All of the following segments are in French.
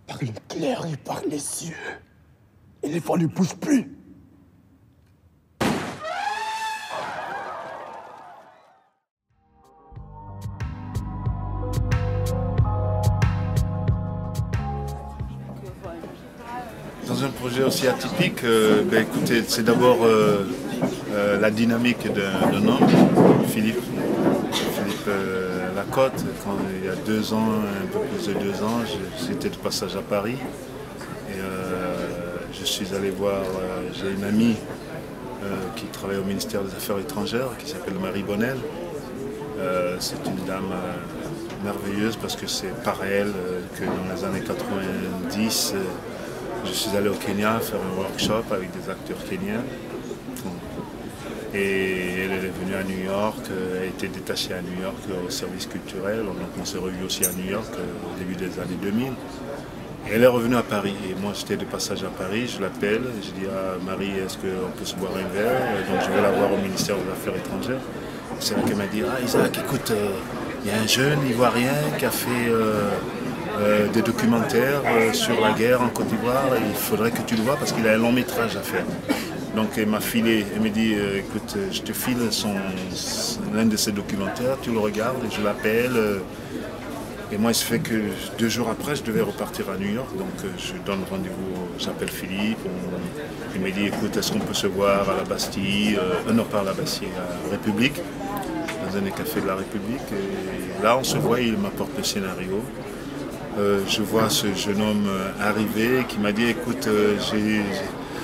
Par l'éclair et par les cieux. Et les vents ne bougent plus. Dans un projet aussi atypique, écoutez, c'est d'abord la dynamique d'un homme, Philippe Lacotte. Quand il y a 2 ans, un peu plus de 2 ans, j'étais de passage à Paris et je suis allé voir, j'ai une amie qui travaille au ministère des Affaires étrangères qui s'appelle Marie Bonnel. C'est une dame merveilleuse parce que c'est par elle que dans les années 90, je suis allé au Kenya faire un workshop avec des acteurs kenyans. Et elle est venue à New York, elle a été détachée à New York au service culturel. Donc on s'est revus aussi à New York au début des années 2000. Et elle est revenue à Paris. Et moi j'étais de passage à Paris, je l'appelle, je dis à Marie, est-ce qu'on peut se boire un verre? Donc je vais la voir au ministère des Affaires étrangères. C'est là qu'elle m'a dit, ah Isaac, écoute, il y a un jeune Ivoirien qui a fait des documentaires sur la guerre en Côte d'Ivoire. Il faudrait que tu le vois parce qu'il a un long métrage à faire. Donc elle m'a filé, elle me dit, écoute, je te file l'un de ses documentaires, tu le regardes, et je l'appelle. Et moi, il se fait que 2 jours après, je devais repartir à New York. Donc je donne rendez-vous, j'appelle Philippe. Il me dit, écoute, est-ce qu'on peut se voir à la Bastille, non pas à la Bastille, à la République, dans un des cafés de la République. Et là, on se voit, il m'apporte le scénario. Je vois ce jeune homme arriver qui m'a dit, écoute,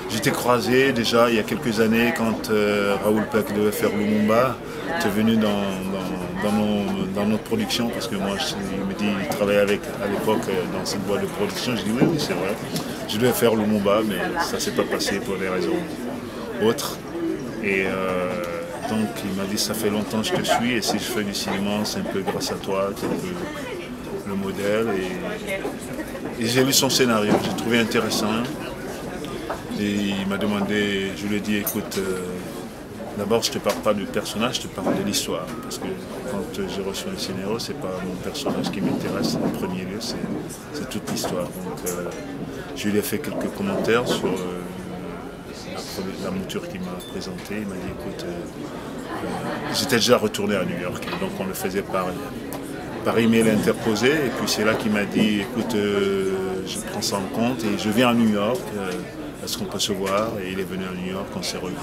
j'étais croisé déjà il y a quelques années quand Raoul Peck devait faire Lumumba. Tu es venu dans notre production parce que moi, il me dit, il travaillait à l'époque dans cette boîte de production. Je dis oui, c'est vrai. Je devais faire Lumumba, mais ça ne s'est pas passé pour des raisons autres. Et donc il m'a dit, ça fait longtemps que je te suis et si je fais du cinéma, c'est un peu grâce à toi, tu es un peu le modèle. Et j'ai lu son scénario, j'ai trouvé intéressant. Et il m'a demandé, je lui ai dit, écoute, d'abord je ne te parle pas du personnage, je te parle de l'histoire. Parce que quand j'ai reçu un scénario, ce n'est pas mon personnage qui m'intéresse en premier lieu, c'est toute l'histoire. Donc je lui ai fait quelques commentaires sur la mouture qu'il m'a présentée. Il m'a dit, écoute, j'étais déjà retourné à New York, donc on le faisait par email interposé. Et puis c'est là qu'il m'a dit, écoute, je prends ça en compte et je viens à New York. Est-ce qu'on peut se voir? Et il est venu à New York, on s'est revus.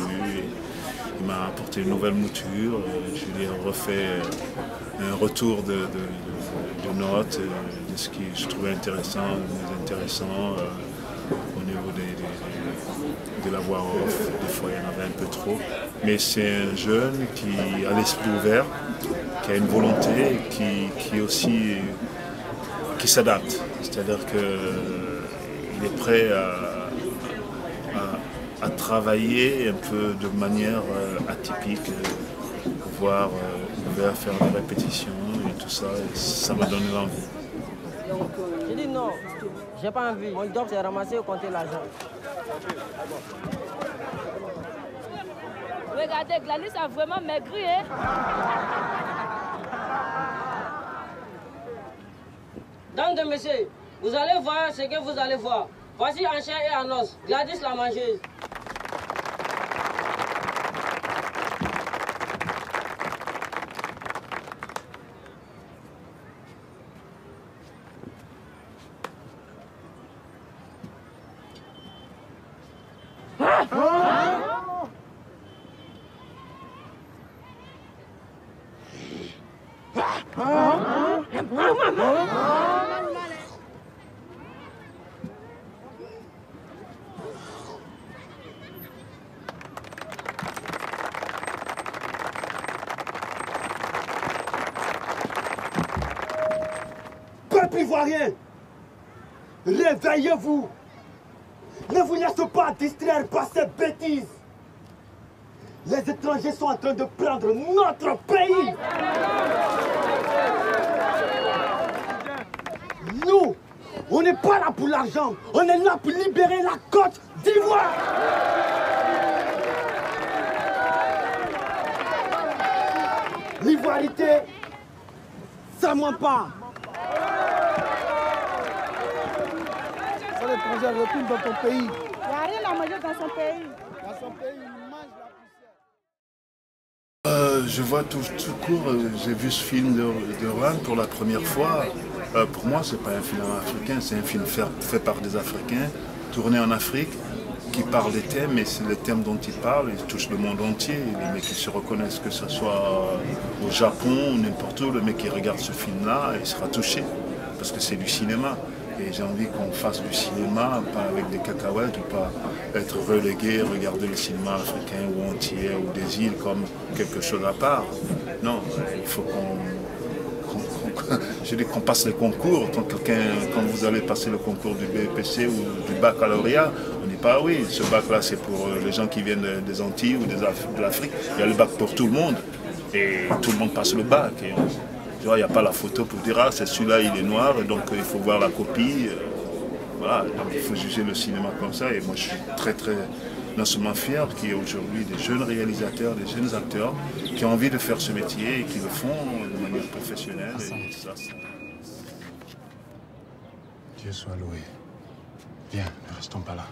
Il m'a apporté une nouvelle mouture. Je lui ai refait un retour de notes, de ce que je trouvais intéressant au niveau de la voix off. Des fois, il y en avait un peu trop. Mais c'est un jeune qui a l'esprit ouvert, qui a une volonté, qui aussi qui s'adapte. C'est-à-dire qu'il est prêt à travailler un peu de manière atypique, voire ouvert à faire des répétitions et tout ça, et ça me donne l'envie. J'ai dit non, j'ai pas envie. Mon job c'est ramasser et compter l'argent. Regardez, Gladys a vraiment maigri, hein? Dames et messieurs, vous allez voir ce que vous allez voir. Voici en chair et en os, Gladys la mangeuse. Peuple ivoirien, Réveillez-vous. Ne vous laissez pas distraire par ces bêtises. Les étrangers sont en train de prendre notre pays. Nous, on n'est pas là pour l'argent. On est là pour libérer la Côte d'Ivoire. L'ivoirité, ça ment pas. L'étranger retourne dans ton pays. Il n'y a rien à manger dans son pays. Dans son pays, il mange la poussière. Je vois tout court, j'ai vu ce film de Rohan pour la première fois. Pour moi, c'est pas un film africain, c'est un film fait par des Africains, tourné en Afrique, qui parle des thèmes, et c'est les thèmes dont il parle, ils touchent le monde entier. Les mecs qui se reconnaissent, que ce soit au Japon ou n'importe où, le mec qui regarde ce film-là, il sera touché, parce que c'est du cinéma. Et j'ai envie qu'on fasse du cinéma, pas avec des cacahuètes, ou pas être relégué, regarder le cinéma africain ou entier ou des îles comme quelque chose à part. Non, il faut qu'on passe les concours. Quand vous allez passer le concours du BEPC ou du baccalauréat, on dit pas oui, ce bac-là c'est pour les gens qui viennent des Antilles ou de l'Afrique. Il y a le bac pour tout le monde et tout le monde passe le bac. Il n'y a pas la photo pour dire ah c'est celui-là il est noir et donc il faut voir la copie. Voilà, donc il faut juger le cinéma comme ça et moi je suis très non seulement fier qu'il y ait aujourd'hui des jeunes réalisateurs, des jeunes acteurs qui ont envie de faire ce métier et qui le font de manière professionnelle. Et ça. Dieu soit loué. Viens, ne restons pas là.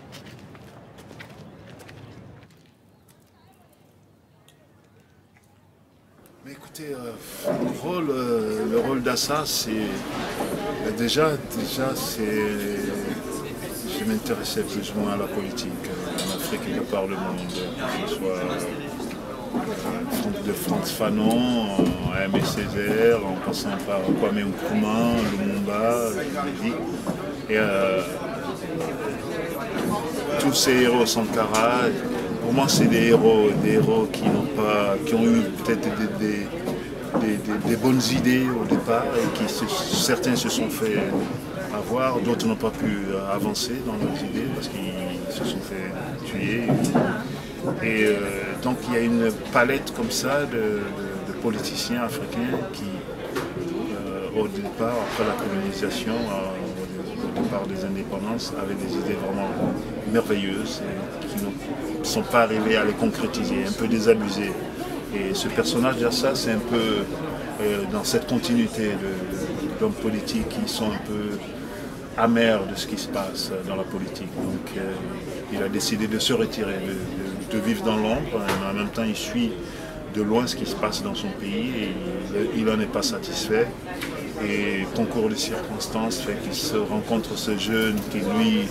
Mais écoutez, le rôle d'Assa, c'est déjà c'est. Je m'intéressais plus ou moins à la politique en Afrique et de par le monde, que ce soit de Frantz Fanon, à Aimé Césaire, en passant par Kwame Nkrumah, Lumumba, et tous ces héros, Sankara. Pour moi, c'est des héros qui ont eu peut-être des bonnes idées au départ et certains se sont fait avoir, d'autres n'ont pas pu avancer dans leurs idées parce qu'ils se sont fait tuer. Et donc il y a une palette comme ça de politiciens africains qui, au départ, après la colonisation, au départ des indépendances, avaient des idées vraiment merveilleuses et qui ne sont pas arrivés à les concrétiser, un peu désabusés. Et ce personnage d'Assa, c'est un peu dans cette continuité d'hommes politiques qui sont un peu amers de ce qui se passe dans la politique. Donc il a décidé de se retirer, de vivre dans l'ombre, mais en même temps il suit de loin ce qui se passe dans son pays et il n'en est pas satisfait. Et concours de circonstances fait qu'il se rencontre ce jeune qui lui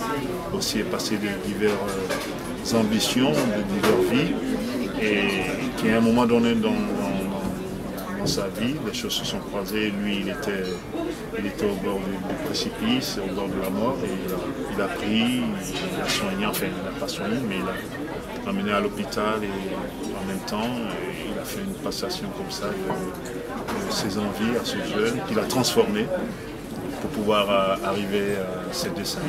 aussi est passé de diverses ambitions, de diverses vies, et qui à un moment donné dans sa vie, les choses se sont croisées, lui il était au bord du précipice, au bord de la mort, et il a pris, il a soigné, enfin il n'a pas soigné, mais il a emmené à l'hôpital et en même temps il a fait une passation comme ça de ses envies à ce jeune qu'il a transformé pour pouvoir arriver à ses dessins.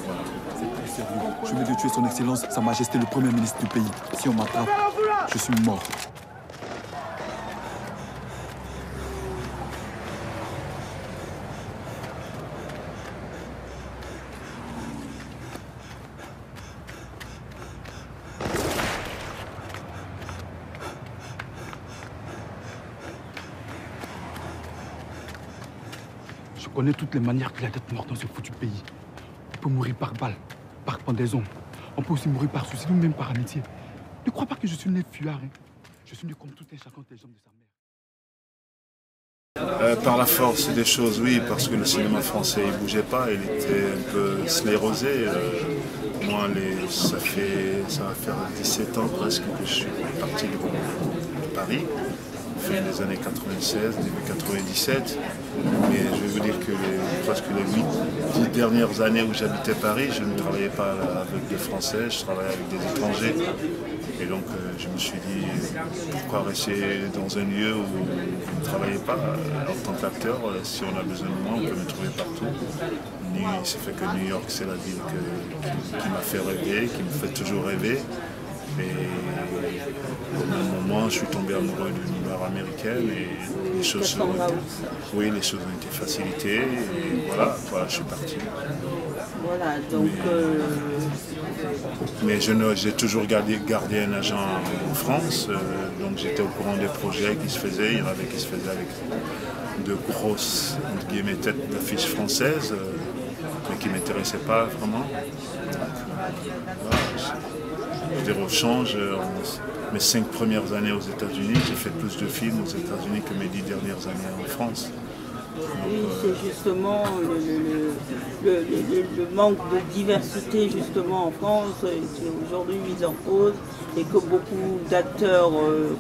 Voilà. C'est très sérieux. Je viens de tuer son Excellence, Sa Majesté le Premier ministre du pays. Si on m'attrape, je suis mort. Je connais toutes les manières qu'il a d'être mort dans ce foutu pays. On peut mourir par balle, par pendaison. On peut aussi mourir par suicide ou même par amitié. Ne crois pas que je suis né fuyard. Hein. Je suis né comme tout un chacun des hommes de sa mère. Par la force des choses, oui, parce que le cinéma français il bougeait pas, il était un peu sclérosé. Moi, ça va faire 17 ans presque que je suis parti de Paris. Fin des années 96, début 97, mais je vais vous dire que presque les 10 dernières années où j'habitais Paris, je ne travaillais pas avec des Français, je travaillais avec des étrangers. Et donc je me suis dit, pourquoi rester dans un lieu où vous ne travaillez pas en tant qu'acteur, si on a besoin de moi, on peut me trouver partout. il s'est fait que New York, c'est la ville qui m'a fait rêver, qui me fait toujours rêver. Et au même moment, je suis tombé amoureux d'une Nord-américaine et les choses ont été facilitées. Et voilà, je suis parti. Voilà, donc... Mais j'ai toujours gardé un agent en France, donc j'étais au courant des projets qui se faisaient. Il y en avait qui se faisaient avec de grosses, entre guillemets, têtes d'affiches françaises, mais qui ne m'intéressaient pas vraiment. Je veux dire, au change, mes 5 premières années aux États-Unis, j'ai fait plus de films aux États-Unis que mes 10 dernières années en France. Oui, c'est justement le manque de diversité justement en France qui est aujourd'hui mis en cause et que beaucoup d'acteurs,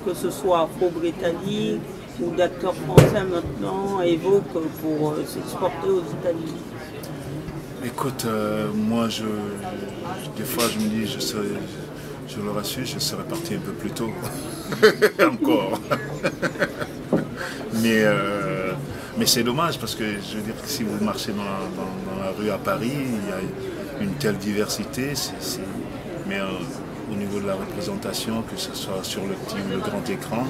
que ce soit afro-britanniques ou d'acteurs français maintenant, évoquent pour s'exporter aux États-Unis. Écoute, moi, des fois, je me dis, je l'aurais su, je serais parti un peu plus tôt. Encore. Mais c'est dommage parce que je veux dire que si vous marchez dans la rue à Paris, il y a une telle diversité. Mais au niveau de la représentation, que ce soit sur le petit ou le grand écran,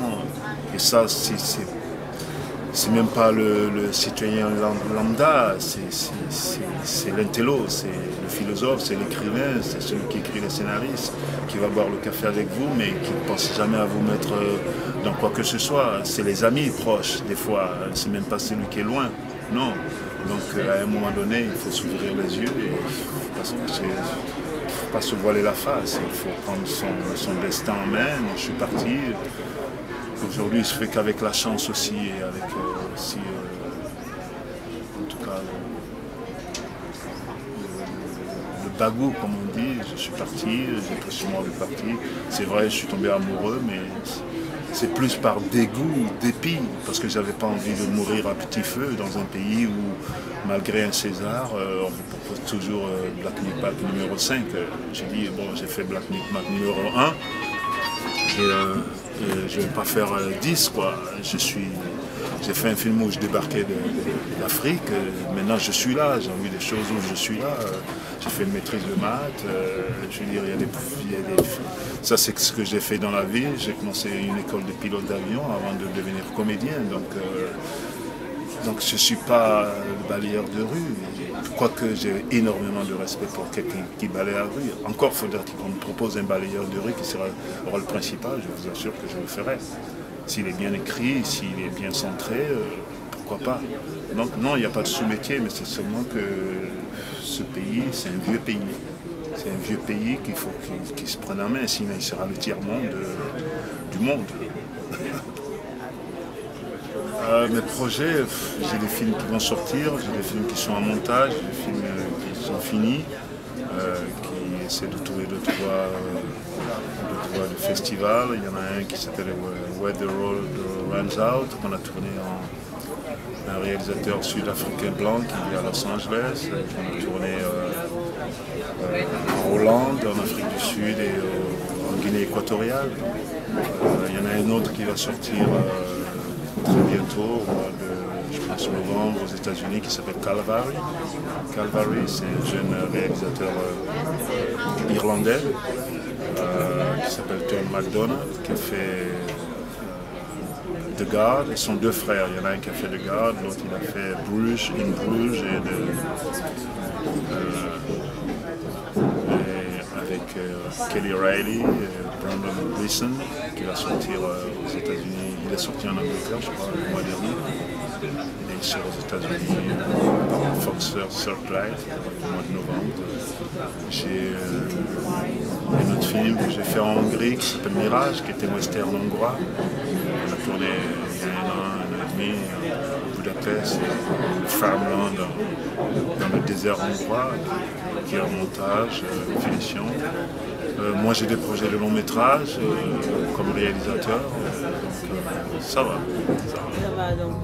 et ça, c'est même pas le citoyen lambda, c'est l'intello, c'est le philosophe, c'est l'écrivain, c'est celui qui écrit les scénaristes, qui va boire le café avec vous, mais qui ne pense jamais à vous mettre dans quoi que ce soit. C'est les amis proches, des fois, c'est même pas celui qui est loin, non. Donc à un moment donné, il faut s'ouvrir les yeux et il ne faut pas se voiler la face, il faut prendre son destin en main. Moi, je suis parti. Aujourd'hui, il se fait qu'avec la chance aussi, et avec en tout cas, le bagou, comme on dit. Je suis parti, j'ai pris sur moi de partir. C'est vrai, je suis tombé amoureux, mais c'est plus par dégoût, dépit, parce que j'avais pas envie de mourir à petit feu dans un pays où, malgré un César, on vous propose toujours Black Knickknack numéro 5. J'ai dit, bon, j'ai fait Black Knickknack numéro 1. Et je ne vais pas faire 10, quoi. J'ai fait un film où je débarquais d'Afrique. Maintenant, je suis là. J'ai envie des choses où je suis là. J'ai fait une maîtrise de maths. Je veux dire, ça, c'est ce que j'ai fait dans la vie. J'ai commencé une école de pilote d'avion avant de devenir comédien. Donc je ne suis pas balayeur de rue, quoique j'ai énormément de respect pour quelqu'un qui balaye la rue. Encore faudrait-il qu'on me propose un balayeur de rue qui sera le rôle principal, je vous assure que je le ferai. S'il est bien écrit, s'il est bien centré, pourquoi pas. Donc non, il n'y a pas de sous-métier, mais c'est seulement que ce pays, c'est un vieux pays. C'est un vieux pays qu'il faut qu'il se prenne en main, sinon il sera le tiers-monde du monde. Mes projets, j'ai des films qui vont sortir, j'ai des films qui sont en montage, j'ai des films qui sont finis, qui essaient de trouver deux, trois de festivals. Il y en a un qui s'appelle Where the Road Runs Out, qu'on a tourné un réalisateur sud-africain blanc qui vit à Los Angeles, qu'on a tourné en Hollande, en Afrique du Sud et en Guinée équatoriale. Il y en a un autre qui va sortir très bientôt, au mois de, je pense, novembre aux États-Unis, qui s'appelle Calvary. Calvary, c'est un jeune réalisateur irlandais qui s'appelle John McDonough, qui a fait The Guard. Ils sont deux frères. Il y en a un qui a fait The Guard, l'autre il a fait Bruges, et avec Kelly Riley et Brandon Gleeson, qui va sortir aux États-Unis. Il est sorti en Angleterre, je crois, le mois dernier. Il est sur aux États-Unis par Fox Searchlight au mois de novembre. J'ai un autre film que j'ai fait en Hongrie qui s'appelle Mirage, qui était un western hongrois. On a tourné il y a un an et demi à Budapest, Farmland, dans le désert hongrois, qui est en montage, finition. Moi j'ai des projets de long métrage comme réalisateur, donc ça va. Ça va donc.